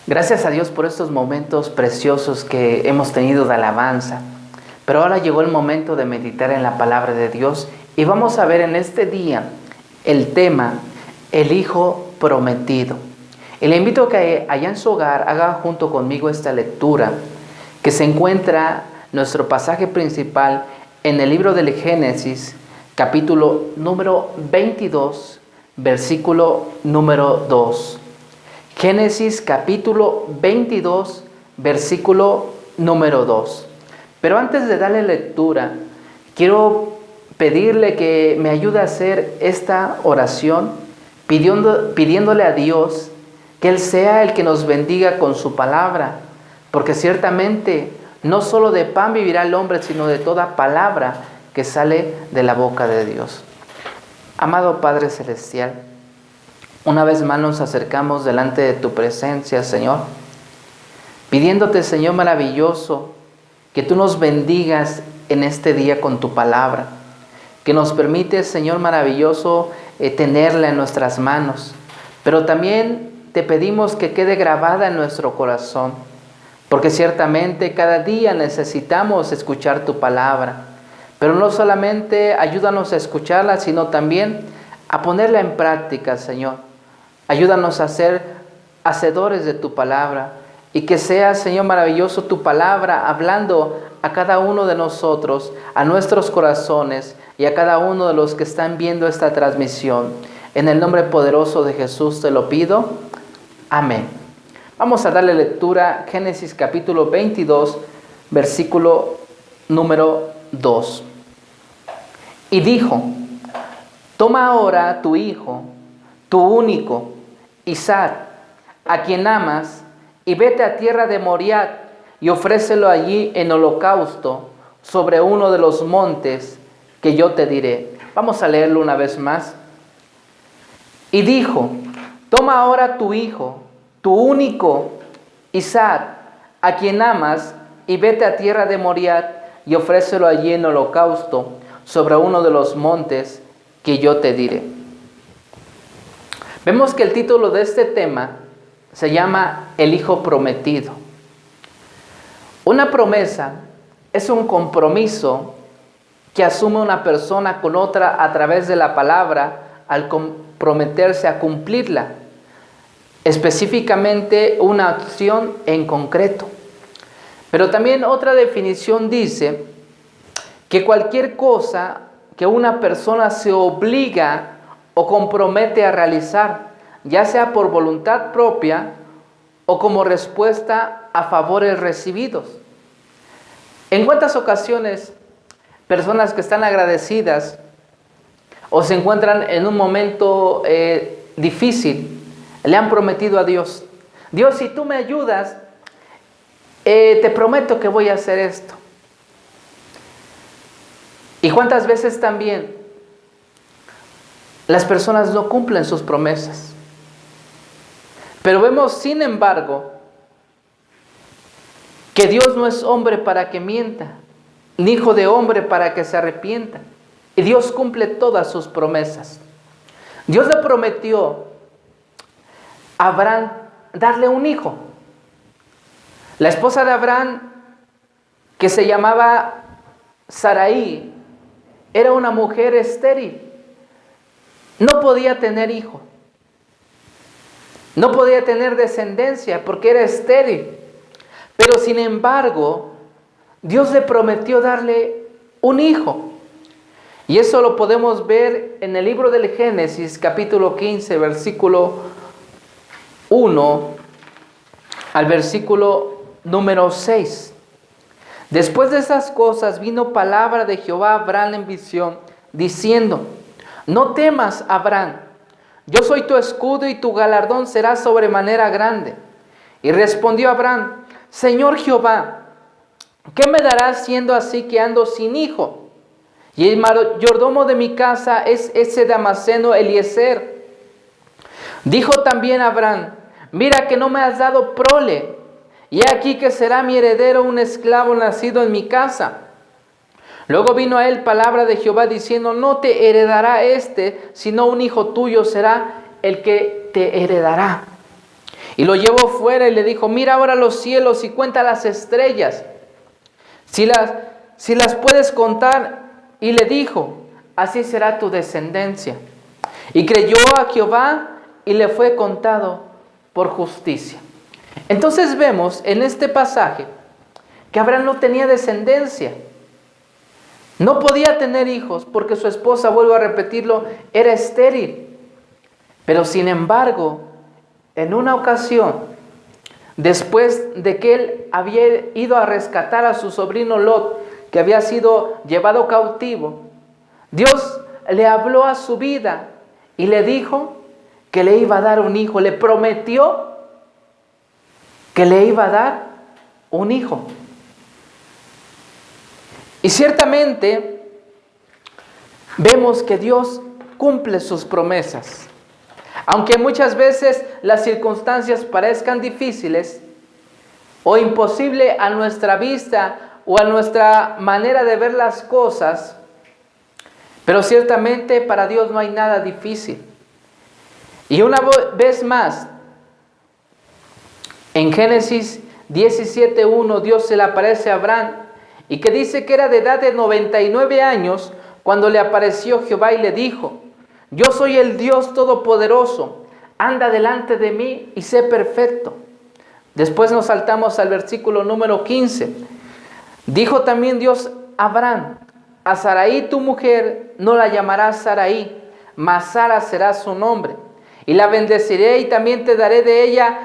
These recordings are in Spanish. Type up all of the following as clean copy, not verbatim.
Gracias a Dios por estos momentos preciosos que hemos tenido de alabanza. Pero ahora llegó el momento de meditar en la palabra de Dios y vamos a ver en este día el tema, el Hijo Prometido. Y le invito a que allá en su hogar haga junto conmigo esta lectura que se encuentra nuestro pasaje principal en el libro del Génesis, capítulo número 22, versículo número 2. Génesis capítulo 22, versículo número 2. Pero antes de darle lectura, quiero pedirle que me ayude a hacer esta oración, pidiéndole a Dios que Él sea el que nos bendiga con su palabra, porque ciertamente no solo de pan vivirá el hombre, sino de toda palabra que sale de la boca de Dios. Amado Padre Celestial, una vez más nos acercamos delante de tu presencia, Señor, pidiéndote, Señor maravilloso, que tú nos bendigas en este día con tu palabra, que nos permite, Señor maravilloso, tenerla en nuestras manos, pero también te pedimos que quede grabada en nuestro corazón, porque ciertamente cada día necesitamos escuchar tu palabra, pero no solamente ayúdanos a escucharla, sino también a ponerla en práctica, Señor. Ayúdanos a ser hacedores de tu palabra y que sea, Señor maravilloso, tu palabra hablando a cada uno de nosotros, a nuestros corazones y a cada uno de los que están viendo esta transmisión. En el nombre poderoso de Jesús te lo pido. Amén. Vamos a darle lectura a Génesis capítulo 22, versículo número 2. Y dijo: toma ahora tu hijo, tu único, Isaac, a quien amas, y vete a tierra de Moriah y ofrécelo allí en holocausto sobre uno de los montes que yo te diré. Vamos a leerlo una vez más. Y dijo: toma ahora tu hijo, tu único, Isaac, a quien amas, y vete a tierra de Moriah y ofrécelo allí en holocausto sobre uno de los montes que yo te diré. Vemos que el título de este tema se llama El Hijo Prometido. Una promesa es un compromiso que asume una persona con otra a través de la palabra al comprometerse a cumplirla, específicamente una acción en concreto. Pero también otra definición dice que cualquier cosa que una persona se obliga o compromete a realizar, ya sea por voluntad propia o como respuesta a favores recibidos. ¿En cuántas ocasiones personas que están agradecidas o se encuentran en un momento difícil le han prometido a Dios: Dios, si tú me ayudas, te prometo que voy a hacer esto? ¿Y cuántas veces también las personas no cumplen sus promesas? Pero vemos, sin embargo, que Dios no es hombre para que mienta, ni hijo de hombre para que se arrepienta. Y Dios cumple todas sus promesas. Dios le prometió a Abraham darle un hijo. La esposa de Abraham, que se llamaba Sarai, era una mujer estéril. No podía tener hijo. No podía tener descendencia porque era estéril. Pero sin embargo, Dios le prometió darle un hijo. Y eso lo podemos ver en el libro del Génesis, capítulo 15, versículo 1 al versículo número 6. Después de esas cosas vino palabra de Jehová a Abraham en visión, diciendo: no temas, Abraham, yo soy tu escudo y tu galardón será sobremanera grande. Y respondió Abraham: Señor Jehová, ¿qué me darás siendo así que ando sin hijo? Y el mayordomo de mi casa es ese Damaseno Eliezer. Dijo también Abraham: mira que no me has dado prole, y he aquí que será mi heredero un esclavo nacido en mi casa. Luego vino a él palabra de Jehová diciendo: no te heredará sino un hijo tuyo será el que te heredará. Y lo llevó fuera y le dijo: mira ahora los cielos y cuenta las estrellas, si las puedes contar. Y le dijo: así será tu descendencia. Y creyó a Jehová y le fue contado por justicia. Entonces vemos en este pasaje que Abraham no tenía descendencia. No podía tener hijos porque su esposa, vuelvo a repetirlo, era estéril. Pero sin embargo, en una ocasión, después de que él había ido a rescatar a su sobrino Lot, que había sido llevado cautivo, Dios le habló a su vida y le dijo que le iba a dar un hijo. Le prometió que le iba a dar un hijo. Y ciertamente vemos que Dios cumple sus promesas. Aunque muchas veces las circunstancias parezcan difíciles o imposible a nuestra vista o a nuestra manera de ver las cosas, pero ciertamente para Dios no hay nada difícil. Y una vez más, en Génesis 17:1, Dios se le aparece a Abraham y que dice que era de edad de 99 años cuando le apareció Jehová y le dijo: yo soy el Dios Todopoderoso, anda delante de mí y sé perfecto. Después nos saltamos al versículo número 15. Dijo también Dios a Abraham: a Sarai tu mujer no la llamarás Sarai, mas Sara será su nombre. Y la bendeciré y también te daré de ella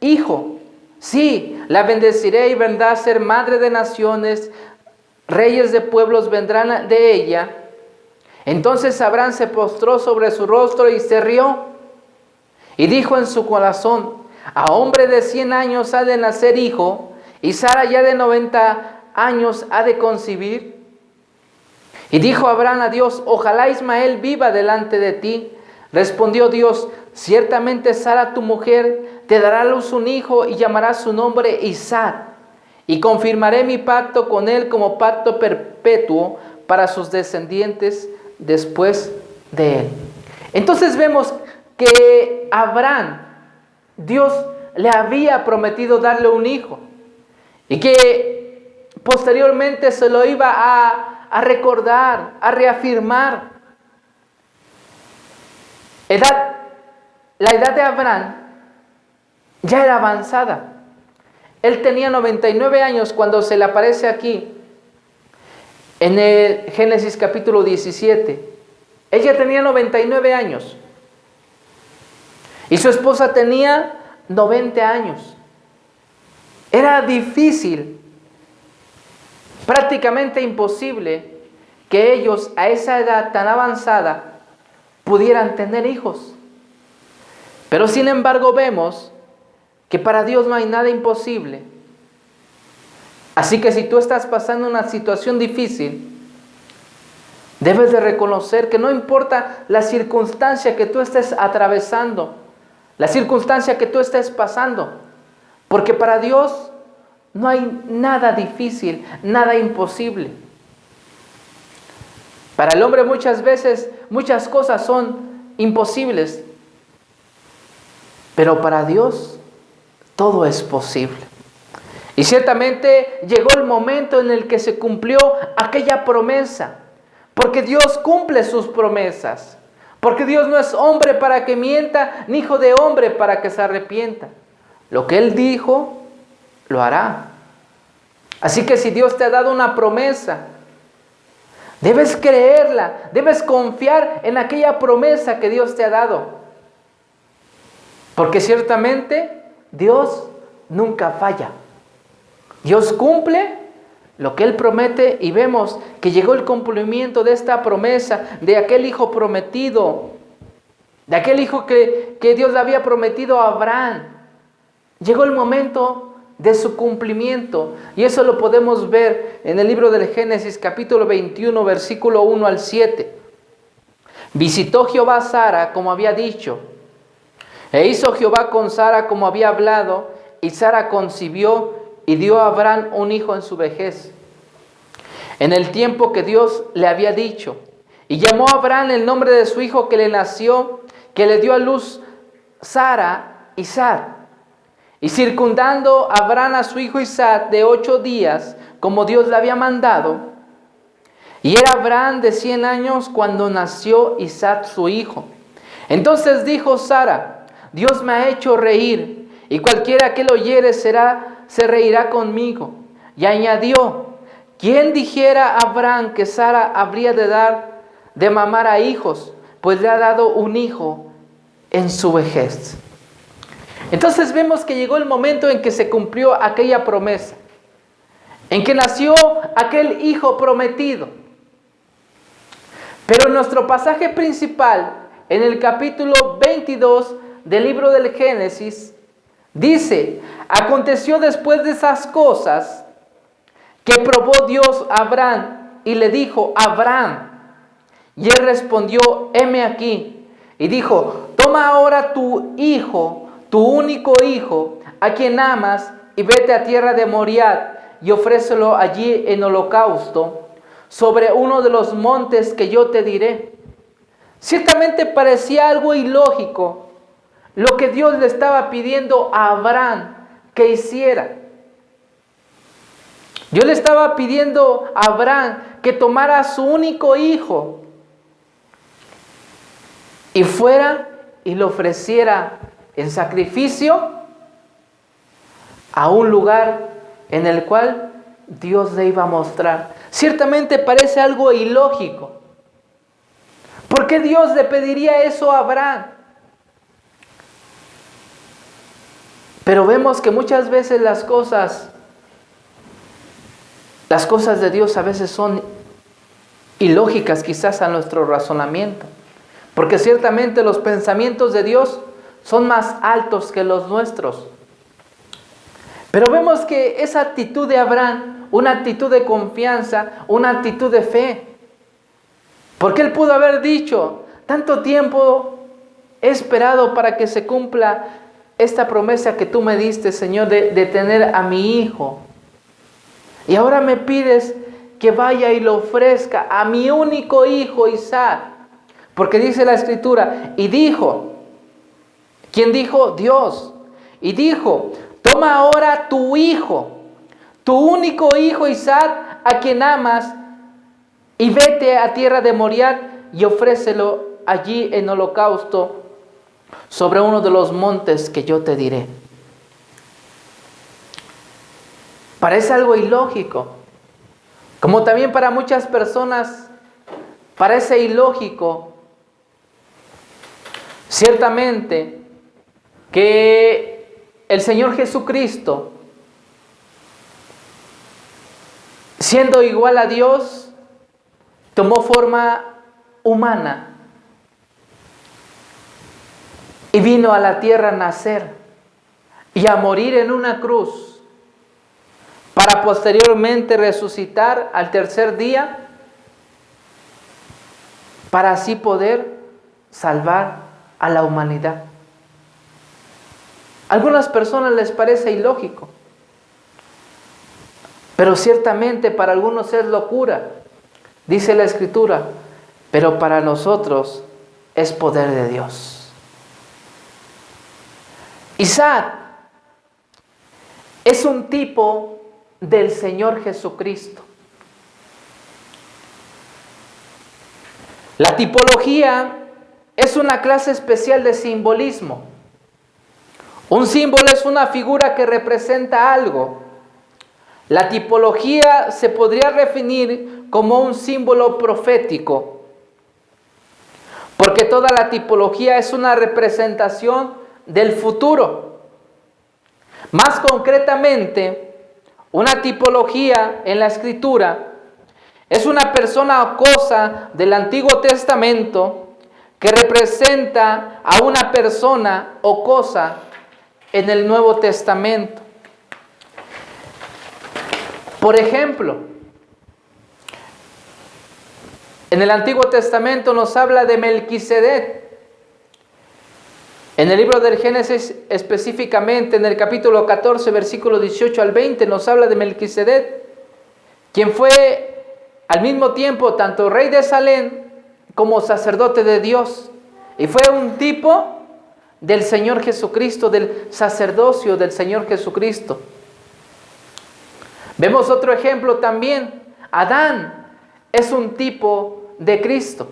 hijo. Sí, la bendeciré y vendrá a ser madre de naciones, reyes de pueblos vendrán de ella. Entonces Abraham se postró sobre su rostro y se rió. Y dijo en su corazón: a hombre de 100 años ha de nacer hijo, y Sara ya de 90 años ha de concebir. Y dijo Abraham a Dios: ojalá Ismael viva delante de ti. Respondió Dios: ciertamente Sara tu mujer te dará a luz un hijo y llamará su nombre Isaac. Y confirmaré mi pacto con él como pacto perpetuo para sus descendientes después de él. Entonces vemos que Abraham, Dios le había prometido darle un hijo y que posteriormente se lo iba a recordar, a reafirmar. La edad de Abraham ya era avanzada. Él tenía 99 años cuando se le aparece aquí en el Génesis capítulo 17. Ella tenía 99 años y su esposa tenía 90 años. Era difícil, prácticamente imposible, que ellos a esa edad tan avanzada pudieran tener hijos. Pero sin embargo vemos que para Dios no hay nada imposible. Así que si tú estás pasando una situación difícil, debes de reconocer que no importa la circunstancia que tú estés atravesando, la circunstancia que tú estés pasando, porque para Dios no hay nada difícil, nada imposible. Para el hombre muchas veces, muchas cosas son imposibles, pero para Dios todo es posible. Y ciertamente llegó el momento en el que se cumplió aquella promesa, porque Dios cumple sus promesas, porque Dios no es hombre para que mienta, ni hijo de hombre para que se arrepienta. Lo que Él dijo, lo hará. Así que si Dios te ha dado una promesa, debes creerla, debes confiar en aquella promesa que Dios te ha dado. Porque ciertamente Dios nunca falla. Dios cumple lo que Él promete y vemos que llegó el cumplimiento de esta promesa, de aquel hijo prometido, de aquel hijo que Dios le había prometido a Abraham. Llegó el momento de su cumplimiento y eso lo podemos ver en el libro del Génesis capítulo 21 versículo 1 al 7. Visitó Jehová a Sara como había dicho, e hizo Jehová con Sara como había hablado, y Sara concibió y dio a Abraham un hijo en su vejez, en el tiempo que Dios le había dicho. Y llamó a Abraham el nombre de su hijo que le nació, que le dio a luz Sara, Isaac. Y circundando Abraham a su hijo Isaac de 8 días, como Dios le había mandado. Y era Abraham de 100 años cuando nació Isaac su hijo. Entonces dijo Sara: Dios me ha hecho reír, y cualquiera que lo oyere se reirá conmigo. Y añadió: ¿quién dijera a Abraham que Sara habría de dar de mamar a hijos? Pues le ha dado un hijo en su vejez. Entonces vemos que llegó el momento en que se cumplió aquella promesa, en que nació aquel hijo prometido. Pero nuestro pasaje principal, en el capítulo 22 del libro del Génesis, dice: aconteció después de esas cosas que probó Dios a Abraham y le dijo: Abraham. Y él respondió: heme aquí. Y dijo: toma ahora tu hijo, tu único hijo, a quien amas, y vete a tierra de Moriah y ofrécelo allí en holocausto sobre uno de los montes que yo te diré. Ciertamente parecía algo ilógico lo que Dios le estaba pidiendo a Abraham que hiciera. Dios le estaba pidiendo a Abraham que tomara a su único hijo y fuera y lo ofreciera en sacrificio a un lugar en el cual Dios le iba a mostrar. Ciertamente parece algo ilógico. ¿Por qué Dios le pediría eso a Abraham? Pero vemos que muchas veces las cosas de Dios a veces son ilógicas quizás a nuestro razonamiento. Porque ciertamente los pensamientos de Dios son más altos que los nuestros. Pero vemos que esa actitud de Abraham, una actitud de confianza, una actitud de fe. Porque él pudo haber dicho: tanto tiempo he esperado para que se cumpla esta promesa que tú me diste, Señor, de tener a mi hijo. Y ahora me pides que vaya y lo ofrezca a mi único hijo Isaac. Porque dice la Escritura: y dijo, ¿quién dijo? Dios. Y dijo: toma ahora tu hijo, tu único hijo Isaac, a quien amas, y vete a tierra de Moriah y ofrécelo allí en holocausto sobre uno de los montes que yo te diré. Parece algo ilógico, como también para muchas personas parece ilógico, ciertamente, que el Señor Jesucristo, siendo igual a Dios, tomó forma humana y vino a la tierra a nacer y a morir en una cruz, para posteriormente resucitar al tercer día, para así poder salvar a la humanidad. A algunas personas les parece ilógico, pero ciertamente para algunos es locura. Dice la Escritura: pero para nosotros es poder de Dios. Isaac es un tipo del Señor Jesucristo. La tipología es una clase especial de simbolismo. Un símbolo es una figura que representa algo. La tipología se podría definir como un símbolo profético, porque toda la tipología es una representación del futuro. Más concretamente, una tipología en la Escritura es una persona o cosa del Antiguo Testamento que representa a una persona o cosa en el Nuevo Testamento. Por ejemplo, en el Antiguo Testamento nos habla de Melquisedec. En el libro del Génesis, específicamente en el capítulo 14, versículo 18 al 20, nos habla de Melquisedec, quien fue al mismo tiempo tanto rey de Salem como sacerdote de Dios. Y fue un tipo del Señor Jesucristo, del sacerdocio del Señor Jesucristo. Vemos otro ejemplo también. Adán es un tipo de Cristo.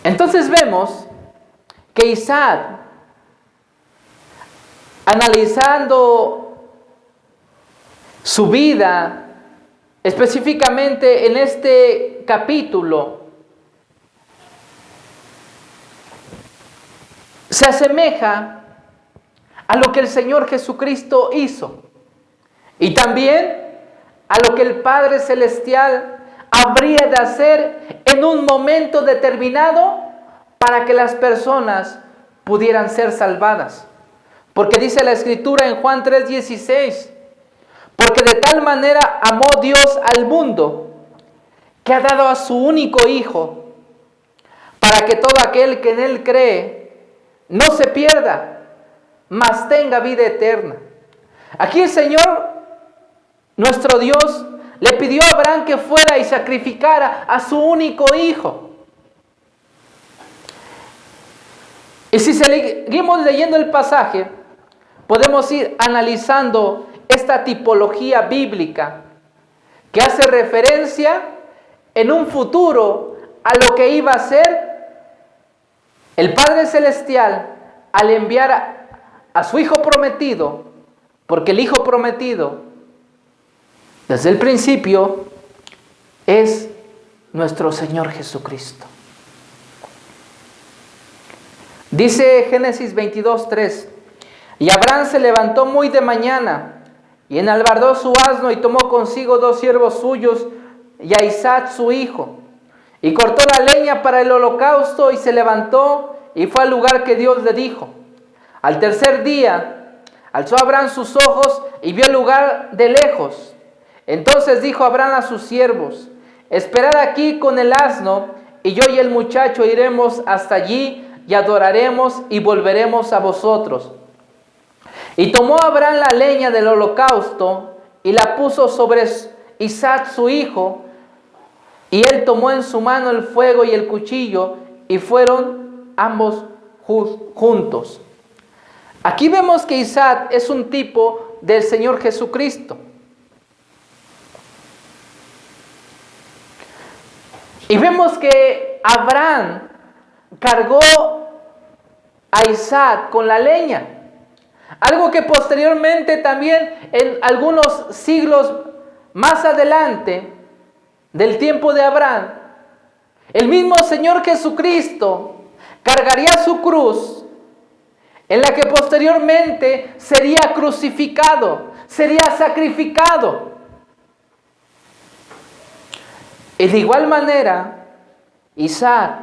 Entonces vemos que Isaac, analizando su vida, específicamente en este capítulo, se asemeja a lo que el Señor Jesucristo hizo y también a lo que el Padre Celestial habría de hacer en un momento determinado para que las personas pudieran ser salvadas. Porque dice la Escritura en Juan 3:16, porque de tal manera amó Dios al mundo que ha dado a su único Hijo, para que todo aquel que en Él cree no se pierda, mas tenga vida eterna. Aquí el Señor, nuestro Dios, le pidió a Abraham que fuera y sacrificara a su único hijo. Y si seguimos leyendo el pasaje, podemos ir analizando esta tipología bíblica que hace referencia en un futuro a lo que iba a ser el Padre Celestial al enviar a su Hijo prometido, porque el Hijo prometido desde el principio es nuestro Señor Jesucristo. Dice Génesis 22:3, y Abraham se levantó muy de mañana y enalbardó su asno y tomó consigo 2 siervos suyos y a Isaac su hijo, y cortó la leña para el holocausto y se levantó y fue al lugar que Dios le dijo. Al tercer día alzó Abraham sus ojos y vio el lugar de lejos. Entonces dijo Abraham a sus siervos, esperad aquí con el asno, y yo y el muchacho iremos hasta allí y adoraremos y volveremos a vosotros. Y tomó Abraham la leña del holocausto y la puso sobre Isaac su hijo, y él tomó en su mano el fuego y el cuchillo, y fueron ambos juntos. Aquí vemos que Isaac es un tipo del Señor Jesucristo. Y vemos que Abraham cargó a Isaac con la leña. Algo que posteriormente también en algunos siglos más adelante del tiempo de Abraham, el mismo Señor Jesucristo cargaría su cruz, en la que posteriormente sería crucificado, sería sacrificado. Y de igual manera, Isaac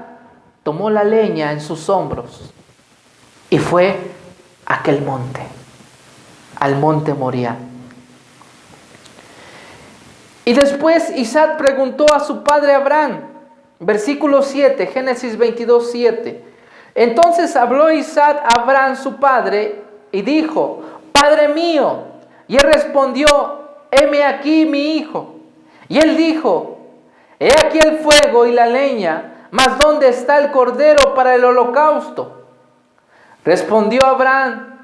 tomó la leña en sus hombros y fue a aquel monte, al monte Moriah. Y después Isaac preguntó a su padre Abraham, versículo 7, Génesis 22:7. Entonces habló Isaac a Abraham su padre y dijo, Padre mío. Y él respondió, heme aquí mi hijo. Y él dijo, he aquí el fuego y la leña, mas ¿dónde está el cordero para el holocausto? Respondió Abraham,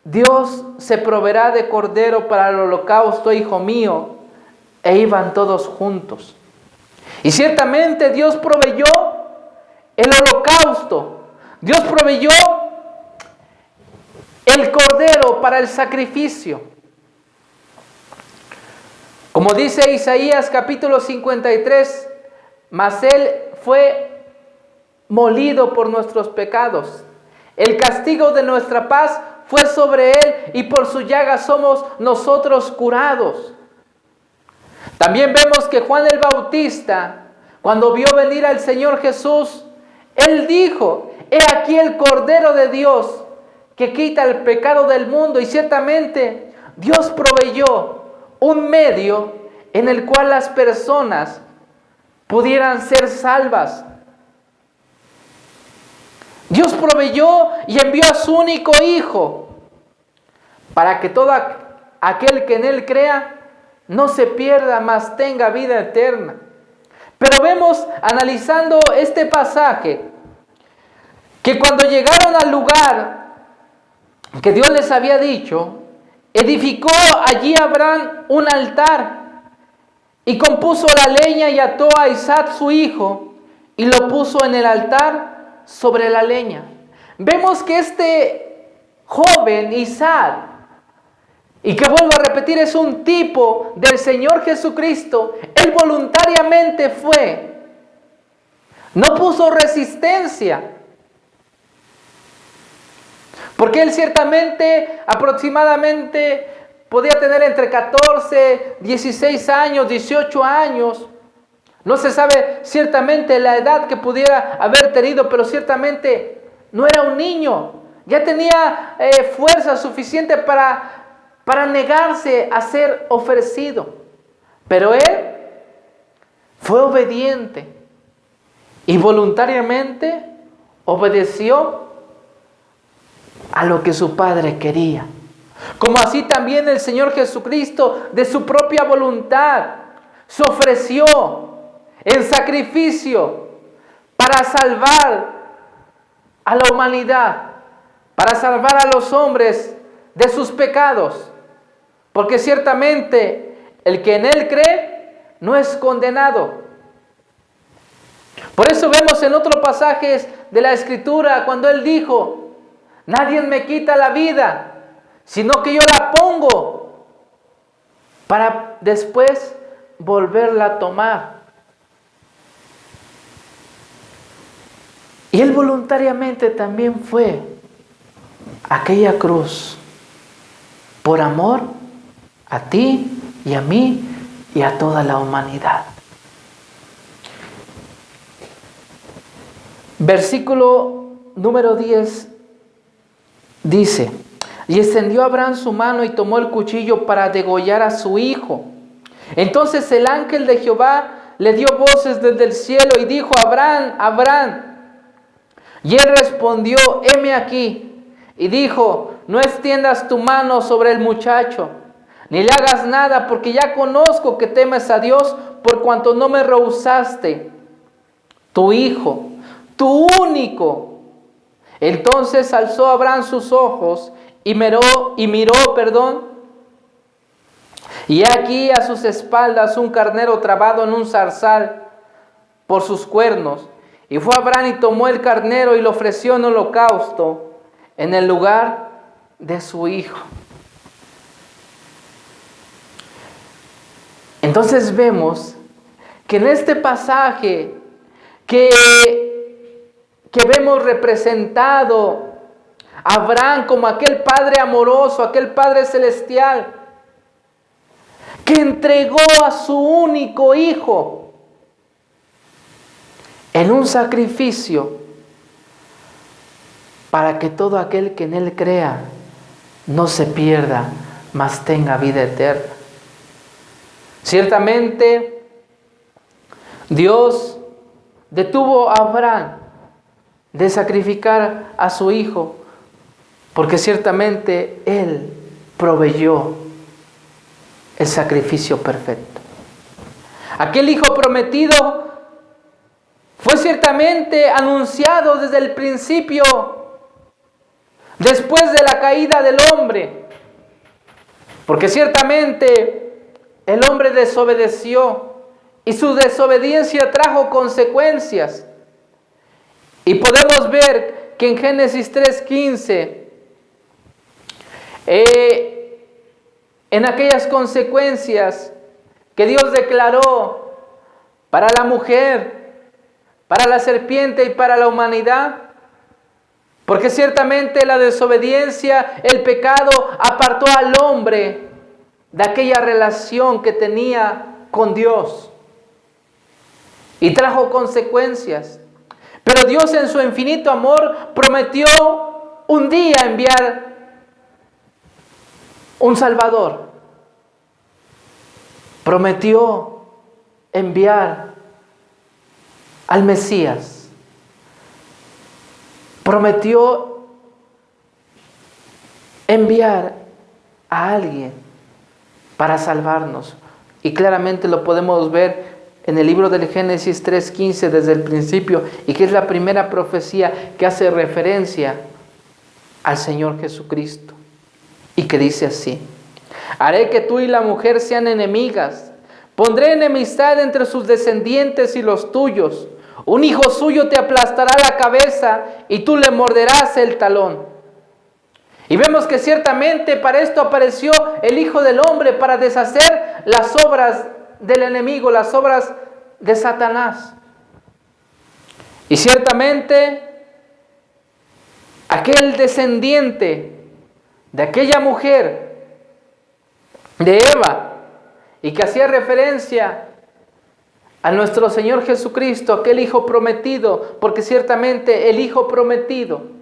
Dios se proveerá de cordero para el holocausto, hijo mío. E iban todos juntos. Y ciertamente Dios proveyó el holocausto. Dios proveyó el cordero para el sacrificio. Como dice Isaías capítulo 53, mas Él fue molido por nuestros pecados. El castigo de nuestra paz fue sobre Él y por su llaga somos nosotros curados. También vemos que Juan el Bautista, cuando vio venir al Señor Jesús, él dijo, he aquí el Cordero de Dios que quita el pecado del mundo. Y ciertamente Dios proveyó un medio en el cual las personas pudieran ser salvas. Dios proveyó y envió a su único Hijo para que todo aquel que en Él crea no se pierda, mas tenga vida eterna. Pero vemos, analizando este pasaje, que cuando llegaron al lugar que Dios les había dicho, edificó allí Abraham un altar y compuso la leña y ató a Isaac su hijo y lo puso en el altar sobre la leña. Vemos que este joven Isaac, y que vuelvo a repetir, es un tipo del Señor Jesucristo, él voluntariamente fue, no puso resistencia, porque él ciertamente, aproximadamente, podía tener entre 14, 16 años, 18 años. No se sabe ciertamente la edad que pudiera haber tenido, pero ciertamente no era un niño. Ya tenía fuerza suficiente para negarse a ser ofrecido. Pero él fue obediente y voluntariamente obedeció a lo que su padre quería. Como así también el Señor Jesucristo, de su propia voluntad, se ofreció en sacrificio para salvar a la humanidad, para salvar a los hombres de sus pecados. Porque ciertamente el que en Él cree no es condenado. Por eso vemos en otros pasajes de la Escritura cuando Él dijo: nadie me quita la vida, sino que yo la pongo para después volverla a tomar. Y Él voluntariamente también fue a aquella cruz por amor a ti y a mí y a toda la humanidad. Versículo número 10 dice: y extendió Abraham su mano y tomó el cuchillo para degollar a su hijo. Entonces el ángel de Jehová le dio voces desde el cielo y dijo: Abraham, Abraham. Y él respondió: heme aquí. Y dijo: no extiendas tu mano sobre el muchacho, ni le hagas nada, porque ya conozco que temes a Dios, por cuanto no me rehusaste tu hijo, tu único. Entonces alzó Abraham sus ojos y miró, y aquí a sus espaldas un carnero trabado en un zarzal por sus cuernos. Y fue Abraham y tomó el carnero y lo ofreció en holocausto en el lugar de su hijo. Entonces vemos que en este pasaje que vemos representado a Abraham como aquel Padre amoroso, aquel Padre celestial, que entregó a su único hijo en un sacrificio para que todo aquel que en Él crea no se pierda, mas tenga vida eterna. Ciertamente, Dios detuvo a Abraham de sacrificar a su hijo, porque ciertamente Él proveyó el sacrificio perfecto. Aquel hijo prometido fue ciertamente anunciado desde el principio, después de la caída del hombre, porque ciertamente el hombre desobedeció y su desobediencia trajo consecuencias. Y podemos ver que en Génesis 3:15, en aquellas consecuencias que Dios declaró para la mujer, para la serpiente y para la humanidad, porque ciertamente la desobediencia, el pecado, apartó al hombre de aquella relación que tenía con Dios y trajo consecuencias. Pero Dios, en su infinito amor, prometió un día enviar un Salvador. Prometió enviar al Mesías. Prometió enviar a alguien para salvarnos. Y claramente lo podemos ver en el libro del Génesis 3:15 desde el principio, y que es la primera profecía que hace referencia al Señor Jesucristo, y que dice así: haré que tú y la mujer sean enemigas, pondré enemistad entre sus descendientes y los tuyos, un hijo suyo te aplastará la cabeza y tú le morderás el talón. Y vemos que ciertamente para esto apareció el Hijo del Hombre, para deshacer las obras del enemigo, las obras de Satanás. Y ciertamente aquel descendiente de aquella mujer, de Eva, y que hacía referencia a nuestro Señor Jesucristo, aquel Hijo prometido, porque ciertamente el Hijo prometido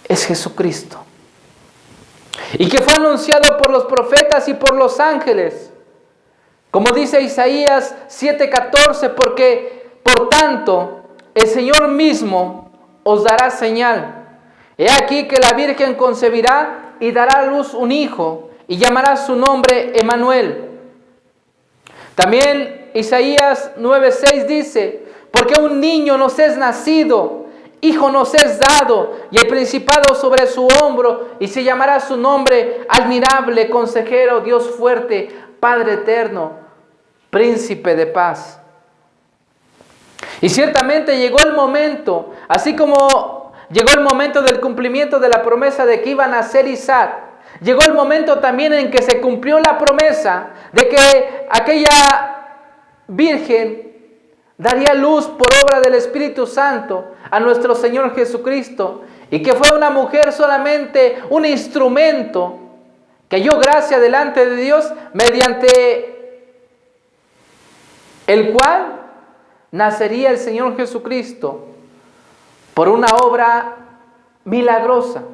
es Jesucristo, y que fue anunciado por los profetas y por los ángeles, como dice Isaías 7:14, porque por tanto el Señor mismo os dará señal. He aquí que la Virgen concebirá y dará a luz un hijo, y llamará su nombre Emmanuel. También Isaías 9:6 dice: porque un niño nos es nacido, hijo nos es dado, y el principado sobre su hombro, y se llamará su nombre Admirable, Consejero, Dios fuerte, Padre eterno, Príncipe de paz. Y ciertamente llegó el momento, así como llegó el momento del cumplimiento de la promesa de que iba a nacer Isaac, llegó el momento también en que se cumplió la promesa de que aquella virgen daría luz por obra del Espíritu Santo a nuestro Señor Jesucristo, y que fue una mujer solamente un instrumento que halló gracia delante de Dios, mediante el cual nacería el Señor Jesucristo por una obra milagrosa.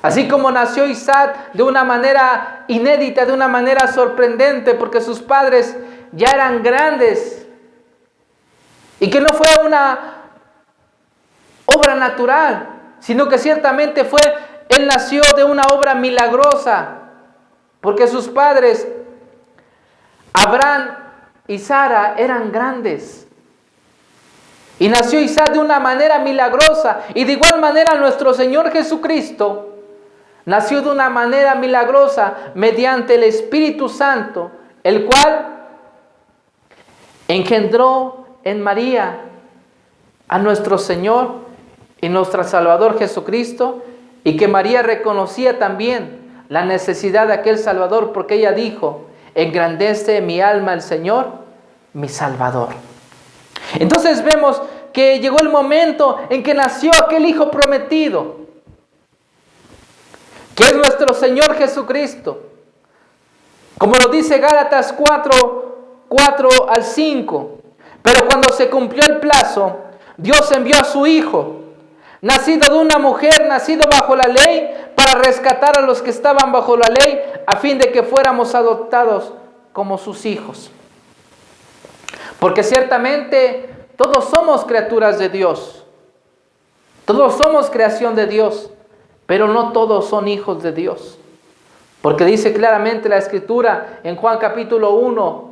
Así como nació Isaac de una manera inédita, de una manera sorprendente, porque sus padres ya eran grandes, y que no fue una obra natural, sino que ciertamente él nació de una obra milagrosa, porque sus padres, Abraham y Sara, eran grandes. Y nació Isaac de una manera milagrosa, y de igual manera nuestro Señor Jesucristo nació de una manera milagrosa mediante el Espíritu Santo, el cual engendró en María a nuestro Señor y nuestro Salvador Jesucristo, y que María reconocía también la necesidad de aquel Salvador, porque ella dijo: engrandece mi alma el Señor, mi Salvador. Entonces vemos que llegó el momento en que nació aquel Hijo prometido, que es nuestro Señor Jesucristo. Como lo dice Gálatas 4:4-5. Pero cuando se cumplió el plazo, Dios envió a su Hijo, nacido de una mujer, nacido bajo la ley, para rescatar a los que estaban bajo la ley, a fin de que fuéramos adoptados como sus hijos. Porque ciertamente todos somos criaturas de Dios, todos somos creación de Dios, pero no todos son hijos de Dios. Porque dice claramente la Escritura en Juan capítulo 1,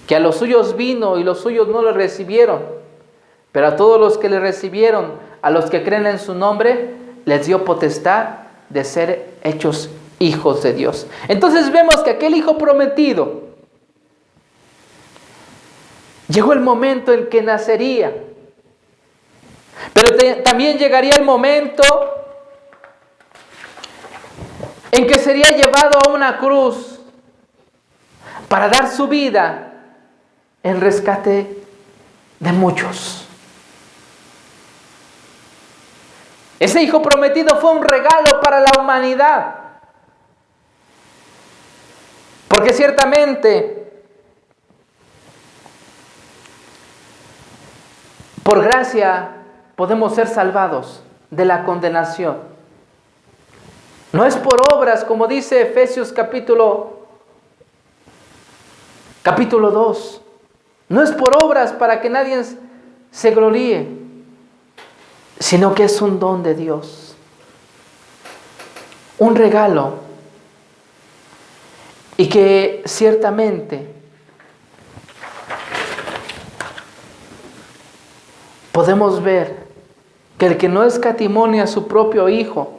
que a los suyos vino y los suyos no le recibieron, pero a todos los que le recibieron, a los que creen en su nombre, les dio potestad de ser hechos hijos de Dios. Entonces vemos que aquel Hijo prometido, llegó el momento en que nacería, pero también llegaría el momento en que sería llevado a una cruz para dar su vida en rescate de muchos. Ese Hijo prometido fue un regalo para la humanidad, porque ciertamente por gracia podemos ser salvados de la condenación. No es por obras, como dice Efesios capítulo 2. No es por obras para que nadie se gloríe, sino que es un don de Dios, un regalo, y que ciertamente podemos ver que el que no escatimó a su propio Hijo,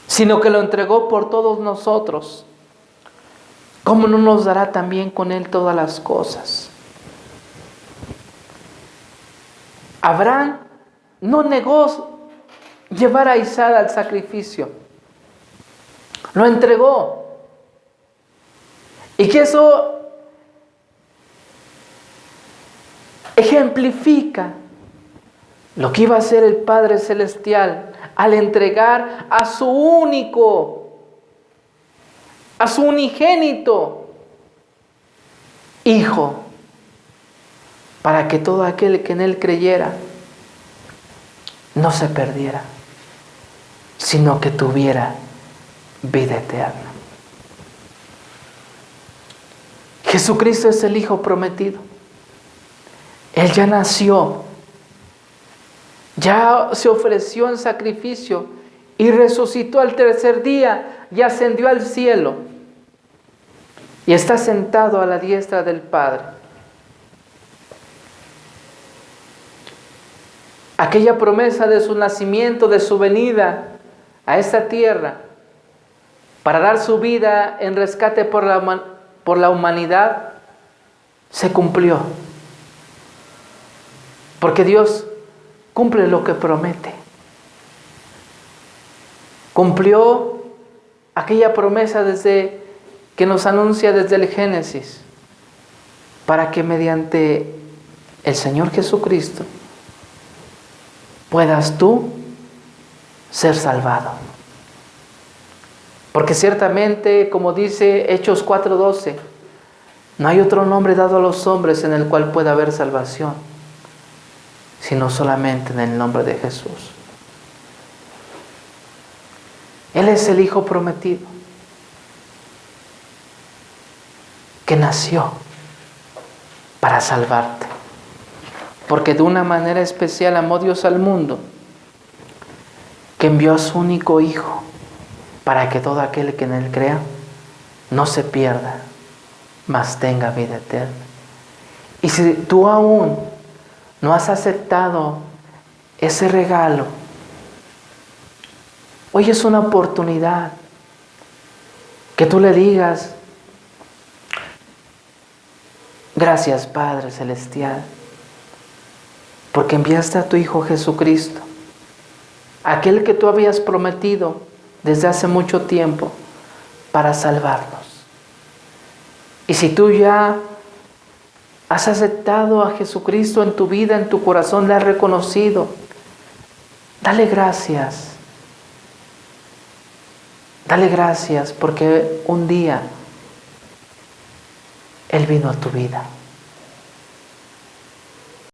sino que lo entregó por todos nosotros, ¿cómo no nos dará también con Él todas las cosas? Abraham no negó llevar a Isaac al sacrificio, lo entregó. Y que eso ejemplifica lo que iba a hacer el Padre Celestial al entregar a su unigénito Hijo, para que todo aquel que en Él creyera no se perdiera, sino que tuviera vida eterna. Jesucristo es el Hijo prometido. Él ya nació, ya se ofreció en sacrificio y resucitó al tercer día y ascendió al cielo y está sentado a la diestra del Padre. Aquella promesa de su nacimiento, de su venida a esta tierra para dar su vida en rescate por la humanidad, se cumplió. Porque Dios cumple lo que promete. Cumplió aquella promesa que nos anuncia desde el Génesis, para que mediante el Señor Jesucristo puedas tú ser salvado. Porque ciertamente, como dice Hechos 4:12, no hay otro nombre dado a los hombres en el cual pueda haber salvación, sino solamente en el nombre de Jesús. Él es el Hijo prometido, que nació para salvarte. Porque de una manera especial amó Dios al mundo, que envió a su único Hijo, para que todo aquel que en Él crea no se pierda, mas tenga vida eterna. Y si tú aún no has aceptado ese regalo, hoy es una oportunidad que tú le digas: gracias, Padre Celestial, porque enviaste a tu Hijo Jesucristo, aquel que tú habías prometido desde hace mucho tiempo, para salvarnos. Y si tú ya has aceptado a Jesucristo en tu vida, en tu corazón, le has reconocido, dale gracias. Dale gracias porque un día Él vino a tu vida.